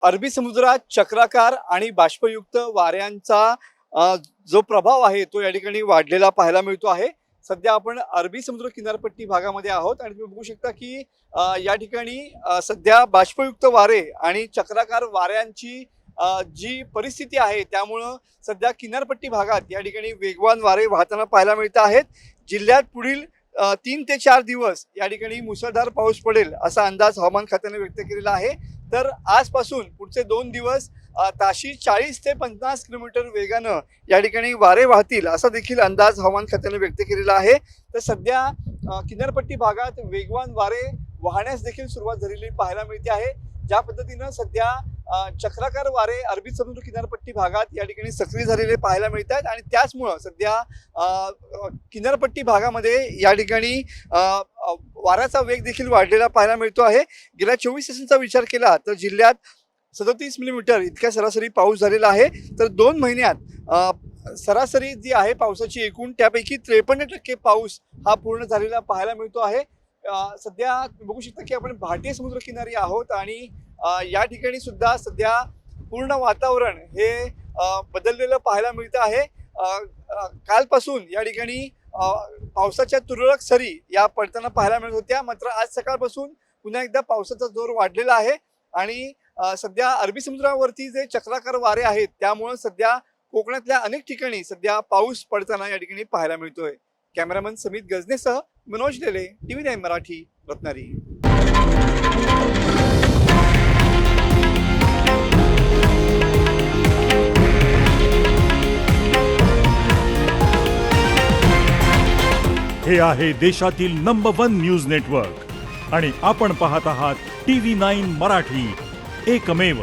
अरबी समुद्रात चक्राकार आणि बाष्पयुक्त वाऱ्यांचा जो प्रभाव आहे तो या ठिकाणी वाढलेला पाहायला मिळतो आहे। सध्या आपण अरबी समुद्र किनारपट्टी भागामध्ये आहोत आणि तुम्ही बघू शकता की या ठिकाणी सध्या बाष्पयुक्त वारे आणि चक्राकार वाऱ्यांची जी परिस्थिती आहे त्यामुळे सध्या किनारपट्टी भागात या ठिकाणी वेगवान वारे वाहताना पाहायला मिळत आहेत। जिल्ह्यात पुढील 3 ते 4 दिवस या ठिकाणी मुसळधार पाऊस पडेल असा अंदाज हवामान खात्याने व्यक्त केलेला आहे। तर आजपासून पुढचे 2 दिवस ताशी 40 ते 50 किलोमीटर वेगानं या ठिकाणी वारे वाहतील असा देखील अंदाज हवामान खात्याने व्यक्त केलेला आहे। तर सध्या किनारपट्टी भागात वेगवान वारे वाहण्यास देखील सुरुवात झालेली पाहायला मिळते आहे। ज्या पद्धतीनं सध्या चक्राकार वारे अरबी समुद्र किनारपट्टी भागात या ठिकाणी सक्रिय झालेले पाहायला मिळत आहेत आणि त्याचमुळे सध्या किनारपट्टी भागामध्ये या ठिकाणी वाऱ्याचा वेग देखील वाढलेला पाहायला मिळतो आहे। गेल्या 24 तासांचा विचार केला तर जिल्ह्यात 37 मिलीमीटर इतक्या सरासरी पाऊस झालेला आहे। तर 2 महिन्यात सरासरी जी आहे पावसाची एकूण त्यापैकी 53% पाऊस हा पूर्ण झालेला पाहायला मिळतो आहे। सध्या बघू शकता की आपण भारतीय समुद्र किनारी आहोत आणि या ठिकाणी सुद्धा सध्या पूर्ण वातावरण हे बदललेलं पाहायला मिळत आहे। कालपासून या ठिकाणी पावसाच्या तुरळक सरी या पडताना पाहायला मिळत होत्या, मात्र आज सकाळपासून पुन्हा एकदा पावसाचा जोर वाढलेला आहे आणि सध्या अरबी समुद्रावरती जे चक्राकार वारे आहेत त्यामुळे सध्या कोकणातल्या अनेक ठिकाणी सध्या पाऊस पडताना या ठिकाणी पाहायला मिळतोय। कॅमेरामन समित गजनेसह मनोज लेले, TV9 मराठी, रत्नागिरी। हे आहे देशातील नंबर 1 न्यूज नेटवर्क आणि आपण पाहत आहात TV9 मराठी, एकमेव।